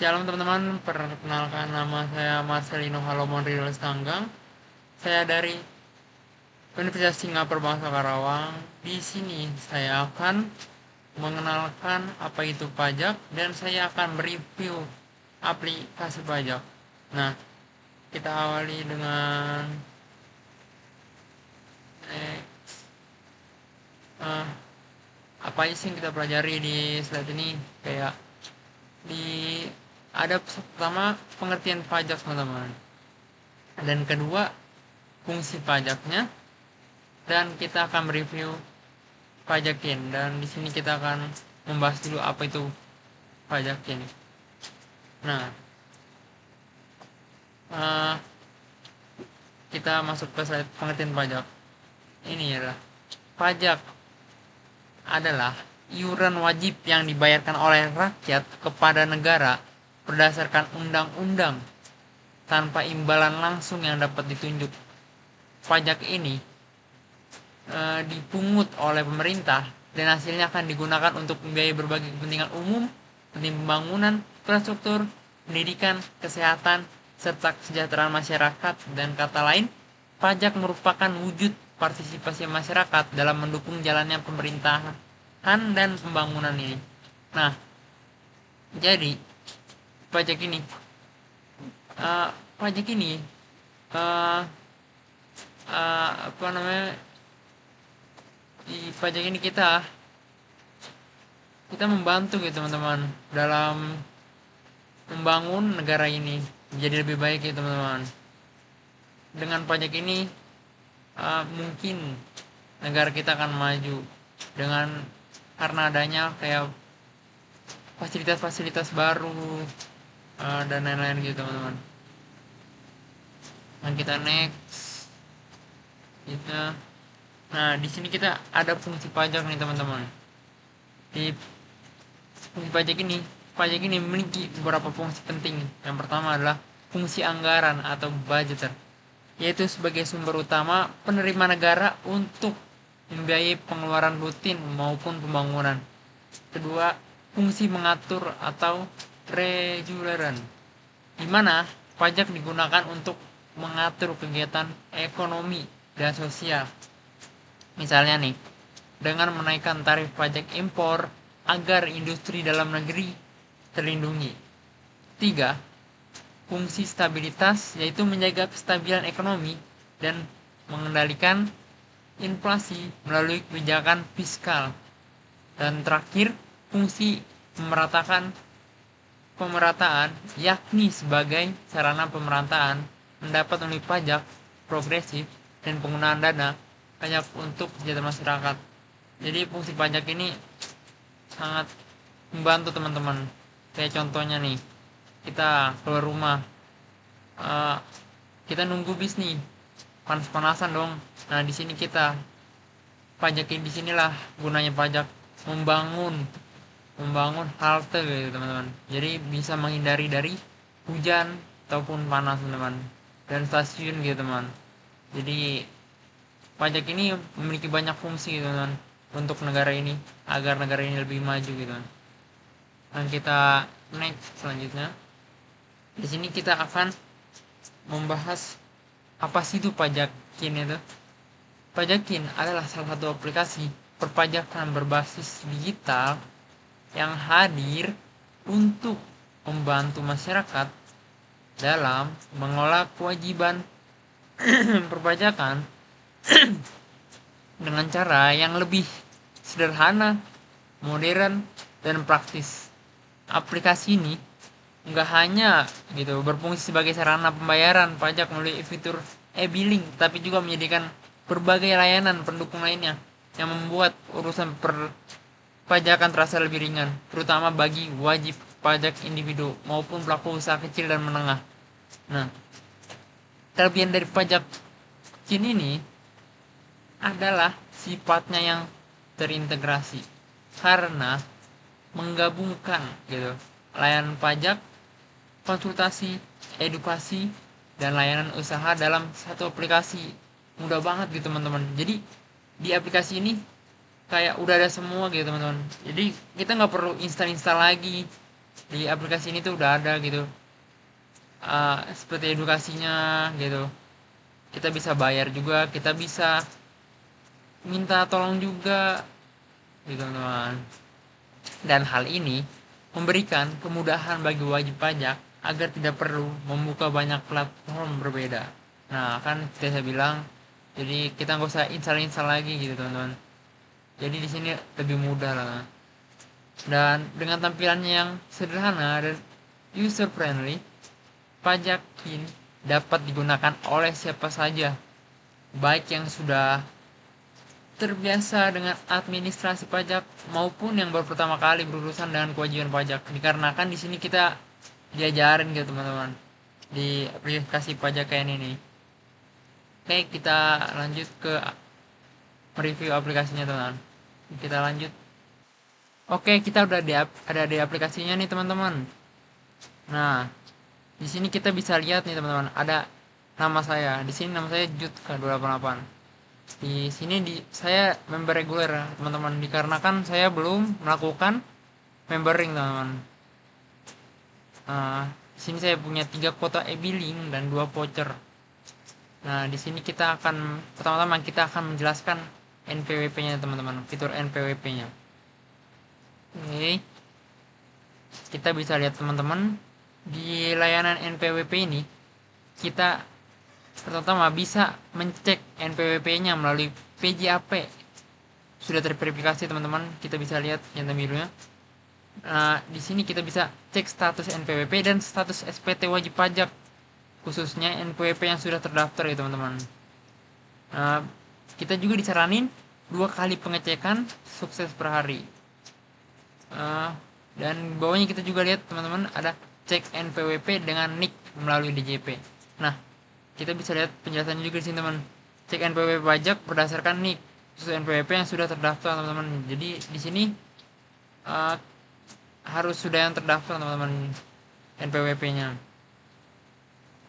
Shalom teman-teman, perkenalkan nama saya Marcelino Halomon Ridho Tanggang. Saya dari Universitas Singapura Bangsa Karawang. Di sini saya akan mengenalkan apa itu pajak dan saya akan mereview aplikasi pajak. Nah, kita awali dengan eh, apa sih yang kita pelajari di slide ini. Kayak di ada pertama pengertian pajak teman-teman, dan kedua fungsi pajaknya, dan kita akan mereview pajakin. Dan di sini kita akan membahas dulu apa itu pajakin. Nah, uh, kita masuk ke slide pengertian pajak. Ini adalah pajak adalah iuran wajib yang dibayarkan oleh rakyat kepada negara berdasarkan undang-undang tanpa imbalan langsung yang dapat ditunjuk. Pajak ini dipungut oleh pemerintah dan hasilnya akan digunakan untuk membiayai berbagai kepentingan umum seperti pembangunan infrastruktur, pendidikan, kesehatan, serta kesejahteraan masyarakat. Dan kata lain, pajak merupakan wujud partisipasi masyarakat dalam mendukung jalannya pemerintahan dan pembangunan ini. Nah, jadi pajak ini uh, pajak ini uh, apa namanya di pajak ini kita membantu gitu teman-teman dalam membangun negara ini menjadi lebih baik ya teman-teman. Dengan pajak ini mungkin negara kita akan maju dengan karena adanya kayak fasilitas-fasilitas baru dan lain-lain gitu teman-teman. Dan kita next kita. Nah, di sini kita ada fungsi pajak nih teman-teman. Di fungsi pajak ini memiliki beberapa fungsi penting. Yang pertama adalah fungsi anggaran atau budgeter, yaitu sebagai sumber utama penerima negara untuk membiayai pengeluaran rutin maupun pembangunan. Kedua, fungsi mengatur atau reguleran, di mana pajak digunakan untuk mengatur kegiatan ekonomi dan sosial. Misalnya nih, dengan menaikkan tarif pajak impor agar industri dalam negeri terlindungi. 3. Fungsi stabilitas, yaitu menjaga kestabilan ekonomi dan mengendalikan inflasi melalui kebijakan fiskal. Dan terakhir, fungsi pemerataan, yakni sebagai sarana pemerataan mendapat melalui pajak progresif dan penggunaan dana pajak untuk kesejahteraan masyarakat. Jadi fungsi pajak ini sangat membantu teman-teman. Kayak contohnya nih, kita keluar rumah, kita nunggu bis nih, panas-panasan dong. Nah, di sini kita pajakin, di sinilah gunanya pajak, membangun halte gitu teman-teman. Jadi bisa menghindari dari hujan ataupun panas teman-teman, dan stasiun gitu teman. Jadi pajak ini memiliki banyak fungsi gitu teman untuk negara ini, agar negara ini lebih maju gitu. Dan kita next selanjutnya. Di sini kita akan membahas apa sih itu pajakin itu. Pajakin adalah salah satu aplikasi perpajakan berbasis digital yang hadir untuk membantu masyarakat dalam mengelola kewajiban perpajakan dengan cara yang lebih sederhana, modern, dan praktis. Aplikasi ini nggak hanya gitu berfungsi sebagai sarana pembayaran pajak melalui fitur e-billing, tapi juga menyediakan berbagai layanan pendukung lainnya yang membuat urusan perpajakan terasa lebih ringan, terutama bagi wajib pajak individu maupun pelaku usaha kecil dan menengah. Nah, kelebihan dari pajak kini ini adalah sifatnya yang terintegrasi karena menggabungkan gitu layanan pajak, konsultasi, edukasi, dan layanan usaha dalam satu aplikasi. Mudah banget gitu teman-teman. Jadi di aplikasi ini kayak udah ada semua gitu teman-teman. Jadi kita nggak perlu install lagi Di aplikasi ini tuh udah ada gitu, seperti edukasinya gitu. Kita bisa bayar juga, kita bisa minta tolong juga gitu teman-teman. Dan hal ini memberikan kemudahan bagi wajib pajak agar tidak perlu membuka banyak platform berbeda. Nah, kan saya bilang, jadi kita nggak usah install lagi gitu teman-teman. Jadi di sini lebih mudah lah. Dan dengan tampilannya yang sederhana dan user friendly, pajak ini dapat digunakan oleh siapa saja, baik yang sudah terbiasa dengan administrasi pajak maupun yang baru pertama kali berurusan dengan kewajiban pajak. Dikarenakan di sini kita diajarin gitu teman-teman di aplikasi pajak kayak ini nih. Oke, kita lanjut ke review aplikasinya teman-teman. Kita lanjut. Oke, kita udah ada di aplikasinya nih teman-teman. Nah, di sini kita bisa lihat nih teman-teman, ada nama saya. Di sini nama saya Jut288. Di sini saya member reguler teman-teman, dikarenakan saya belum melakukan membering teman-teman. Di sini saya punya 3 kuota e-billing dan 2 voucher. Nah, di sini kita akan pertama-tama kita akan menjelaskan NPWP-nya teman-teman, fitur NPWP-nya. Oke. Kita bisa lihat teman-teman, di layanan NPWP ini kita pertama bisa mencek NPWP-nya melalui PJAP. Sudah terverifikasi teman-teman, kita bisa lihat yang birunya. Di sini kita bisa cek status NPWP dan status SPT wajib pajak, khususnya NPWP yang sudah terdaftar ya teman-teman. Kita juga disaranin 2 kali pengecekan sukses per hari. Dan bawahnya kita juga lihat teman-teman ada cek NPWP dengan NIK melalui DJP. Nah, kita bisa lihat penjelasannya juga di sini teman. Cek NPWP pajak berdasarkan NIK khusus NPWP yang sudah terdaftar teman-teman. Jadi di sini harus sudah yang terdaftar teman-teman NPWP-nya.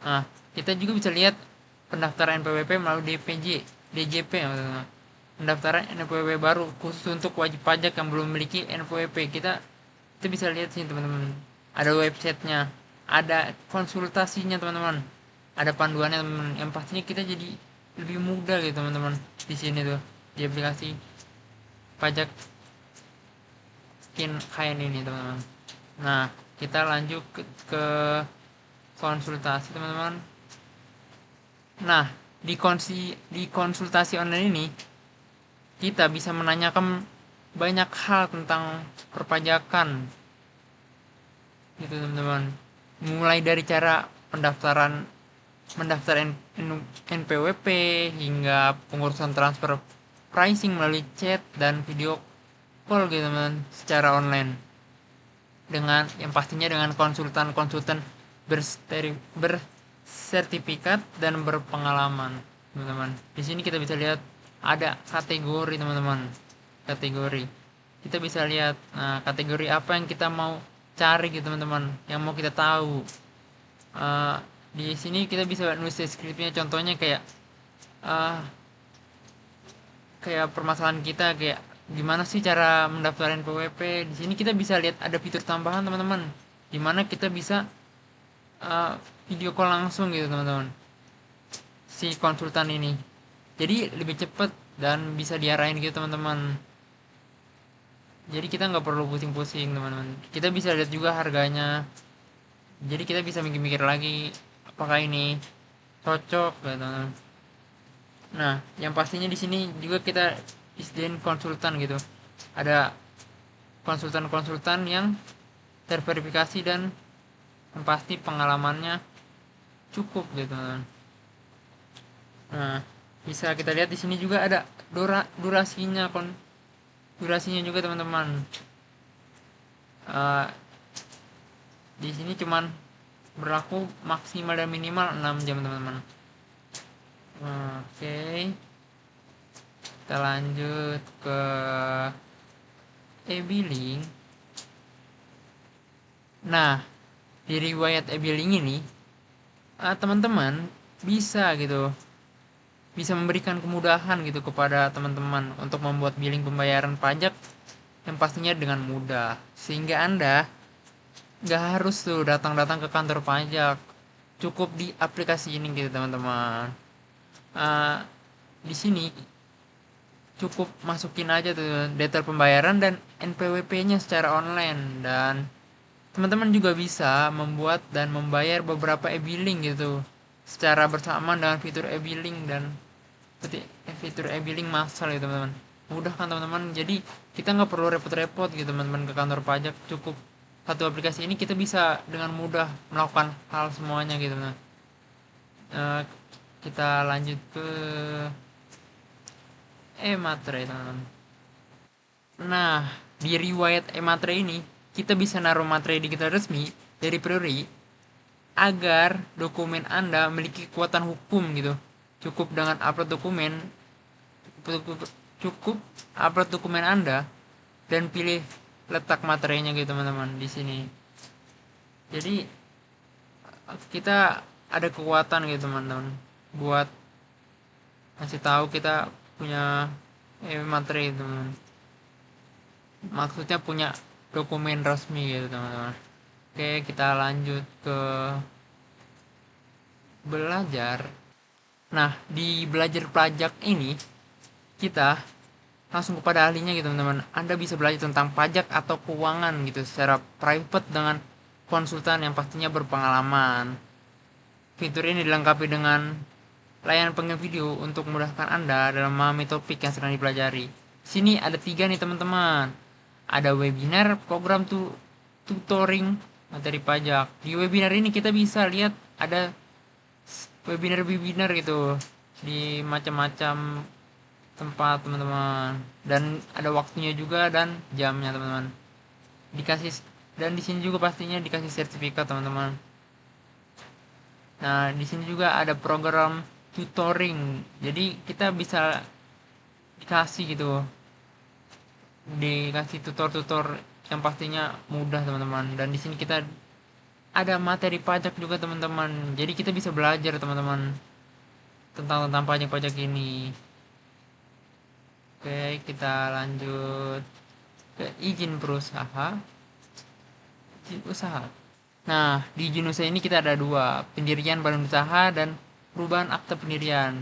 Nah, kita juga bisa lihat pendaftaran NPWP melalui DJP teman-teman. Pendaftaran NPWP baru khusus untuk wajib pajak yang belum memiliki NPWP. Kita bisa lihat sini teman-teman. Ada websitenya, ada konsultasinya teman-teman, ada panduannya teman-teman. Yang pastinya kita jadi lebih mudah gitu teman-teman di sini tuh di aplikasi pajak kain ini teman-teman. Nah, kita lanjut ke konsultasi teman-teman. Nah, di konsultasi online ini kita bisa menanyakan banyak hal tentang perpajakan gitu teman-teman, mulai dari cara mendaftar NPWP hingga pengurusan transfer pricing melalui chat dan video call gitu teman-teman secara online, dengan yang pastinya dengan konsultan bersertifikat dan berpengalaman teman-teman. Di sini kita bisa lihat ada kategori teman-teman, kategori kita bisa lihat kategori apa yang kita mau cari gitu teman-teman, yang mau kita tahu. Di sini kita bisa nulis deskripsinya, contohnya kayak permasalahan kita, kayak gimana sih cara mendaftar NPWP. Di sini kita bisa lihat ada fitur tambahan teman-teman, dimana kita bisa video call langsung gitu teman-teman si konsultan ini, jadi lebih cepat dan bisa diarahin gitu teman-teman. Jadi kita nggak perlu pusing-pusing teman-teman, kita bisa lihat juga harganya. Jadi kita bisa mikir-mikir lagi apakah ini cocok gitu teman-teman. Nah, yang pastinya di sini juga kita disediain konsultan gitu, ada konsultan yang terverifikasi dan yang pasti pengalamannya cukup gitu teman-teman. Nah, bisa kita lihat di sini juga ada durasinya juga teman-teman. Di sini cuman berlaku maksimal dan minimal 6 jam teman-teman. Oke, kita lanjut ke e-billing. Nah, di riwayat e-billing ini teman-teman bisa memberikan kemudahan gitu kepada teman-teman untuk membuat billing pembayaran pajak yang pastinya dengan mudah, sehingga Anda nggak harus tuh datang-datang ke kantor pajak, cukup di aplikasi ini gitu teman-teman. Eh, di sini cukup masukin aja tuh detail pembayaran dan NPWP-nya secara online, dan teman-teman juga bisa membuat dan membayar beberapa e-billing gitu secara bersamaan dengan fitur e-billing dan seperti fitur e-billing massal gitu teman-teman. Mudah kan teman-teman, jadi kita nggak perlu repot-repot gitu teman-teman ke kantor pajak, cukup satu aplikasi ini kita bisa dengan mudah melakukan hal semuanya gitu teman. Eh, kita lanjut ke e-materai teman-teman. Nah, di riwayat e-materai ini kita bisa naruh materai digital resmi dari Priori agar dokumen Anda memiliki kekuatan hukum gitu. Cukup dengan upload dokumen, cukup upload dokumen Anda dan pilih letak materainya gitu teman-teman di sini. Jadi kita ada kekuatan gitu teman-teman buat ngasih tahu kita punya materi teman-teman. Maksudnya punya dokumen resmi gitu teman-teman. Oke, kita lanjut ke belajar. Nah, di belajar pajak ini kita langsung kepada ahlinya gitu teman-teman. Anda bisa belajar tentang pajak atau keuangan gitu secara private dengan konsultan yang pastinya berpengalaman. Fitur ini dilengkapi dengan layanan pengirim video untuk memudahkan Anda dalam memahami topik yang sedang dipelajari. Sini ada 3 nih teman-teman. Ada webinar, program tutoring materi pajak. Di webinar ini kita bisa lihat ada webinar-webinar gitu di macam-macam tempat teman-teman, dan ada waktunya juga dan jamnya teman-teman. Dikasih, dan di sini juga pastinya dikasih sertifikat teman-teman. Nah, di sini juga ada program tutoring. Jadi kita bisa dikasih gitu, dikasih tutor-tutor yang pastinya mudah teman-teman. Dan di sini kita ada materi pajak juga teman-teman. Jadi kita bisa belajar teman-teman tentang pajak-pajak ini. Oke, kita lanjut ke izin berusaha. Izin usaha. Nah, di izin usaha ini kita ada dua, pendirian badan usaha dan perubahan akta pendirian.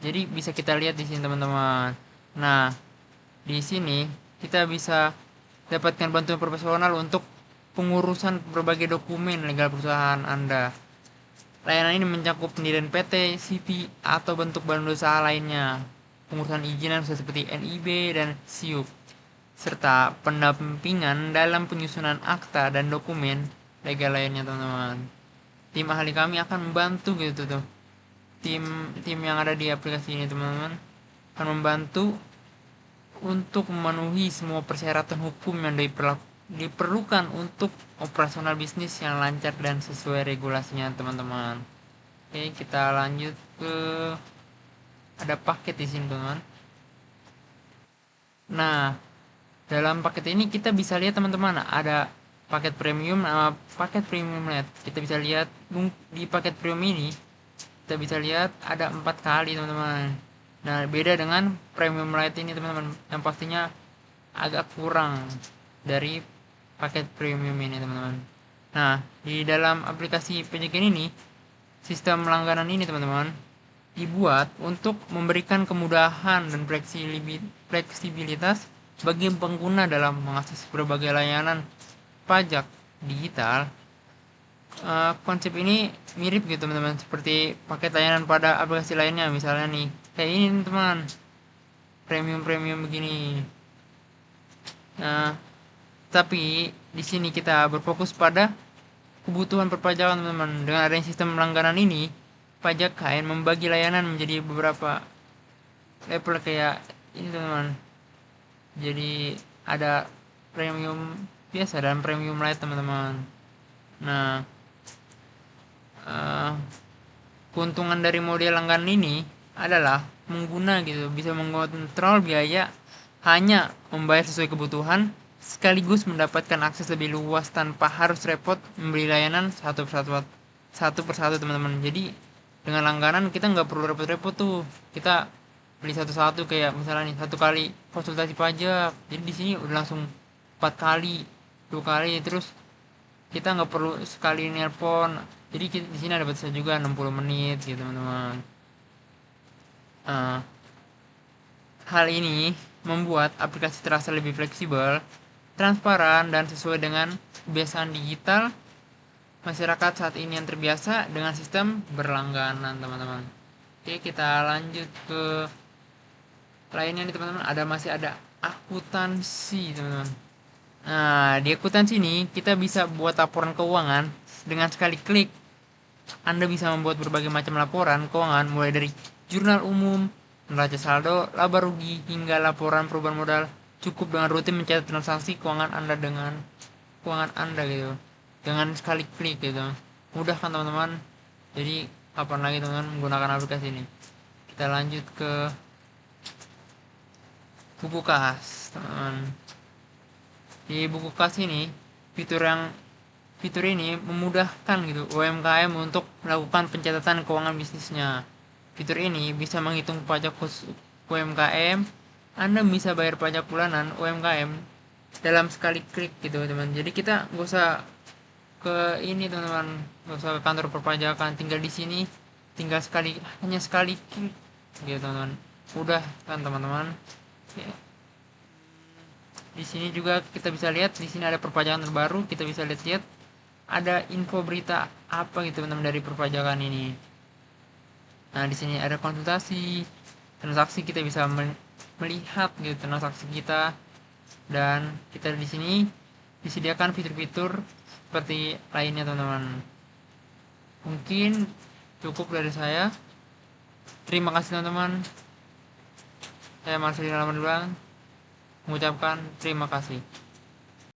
Jadi bisa kita lihat di sini teman-teman. Nah, di sini kita bisa dapatkan bantuan profesional untuk pengurusan berbagai dokumen legal perusahaan Anda. Layanan ini mencakup pendirian PT, CV, atau bentuk badan usaha lainnya, pengurusan izinan seperti NIB dan SIUP, serta pendampingan dalam penyusunan akta dan dokumen legal lainnya teman-teman. Tim ahli kami akan membantu gitu tuh. Tim yang ada di aplikasi ini teman-teman akan membantu untuk memenuhi semua persyaratan hukum yang diperlukan untuk operasional bisnis yang lancar dan sesuai regulasinya teman-teman. Oke, kita lanjut ke ada paket di sini teman-teman. Nah, dalam paket ini kita bisa lihat teman-teman ada paket premium sama paket premium net. Kita bisa lihat di paket premium ini kita bisa lihat ada 4 kali teman-teman. Nah, beda dengan premium light ini teman-teman, yang pastinya agak kurang dari paket premium ini teman-teman. Nah, di dalam aplikasi pajak ini, sistem langganan ini teman-teman dibuat untuk memberikan kemudahan dan fleksibilitas bagi pengguna dalam mengakses berbagai layanan pajak digital. Konsep ini mirip gitu teman-teman seperti paket layanan pada aplikasi lainnya, misalnya nih kayak ini teman, premium begini. Nah, tapi di sini kita berfokus pada kebutuhan perpajakan teman-teman. Dengan adanya sistem langganan ini, pajak KN membagi layanan menjadi beberapa level kayak ini teman-teman. Jadi ada premium biasa dan premium light teman-teman. Nah, keuntungan dari model langganan ini adalah pengguna gitu bisa mengontrol biaya hanya membayar sesuai kebutuhan, sekaligus mendapatkan akses lebih luas tanpa harus repot membeli layanan satu persatu teman-teman. Jadi dengan langganan kita nggak perlu repot-repot tuh, kita beli satu-satu kayak misalnya nih satu kali konsultasi pajak, jadi di sini udah langsung 4 kali 2 kali terus kita nggak perlu sekali nelpon. Jadi di sini ada batasnya juga 60 menit gitu teman-teman. Nah, hal ini membuat aplikasi terasa lebih fleksibel, transparan, dan sesuai dengan kebiasaan digital masyarakat saat ini yang terbiasa dengan sistem berlangganan teman-teman. Oke, kita lanjut ke lainnya nih teman-teman. Masih ada akuntansi teman-teman. Nah, di akuntansi ini kita bisa buat laporan keuangan dengan sekali klik. Anda bisa membuat berbagai macam laporan keuangan mulai dari jurnal umum, neraca saldo, laba rugi, hingga laporan perubahan modal. Cukup dengan rutin mencatat transaksi keuangan Anda gitu. Dengan sekali klik gitu. Mudah kan teman-teman? Jadi kapan lagi teman-teman menggunakan aplikasi ini? Kita lanjut ke buku kas, teman-teman. Di buku kas ini, fitur ini memudahkan gitu UMKM untuk melakukan pencatatan keuangan bisnisnya. Fitur ini bisa menghitung pajak khusus UMKM. Anda bisa bayar pajak bulanan UMKM dalam sekali klik gitu teman. Jadi kita nggak usah ke ini teman-teman, nggak usah ke kantor perpajakan, tinggal di sini, hanya sekali klik gitu teman-teman. Udah kan teman-teman. Ya. Di sini juga kita bisa lihat, di sini ada perpajakan terbaru, kita bisa lihat ada info berita apa gitu teman-teman dari perpajakan ini. Nah, di sini ada konsultasi, transaksi, kita bisa melihat gitu transaksi kita, dan kita di sini disediakan fitur-fitur seperti lainnya teman-teman. Mungkin cukup dari saya. Terima kasih teman-teman. Saya Marcelino Lamadua mengucapkan terima kasih.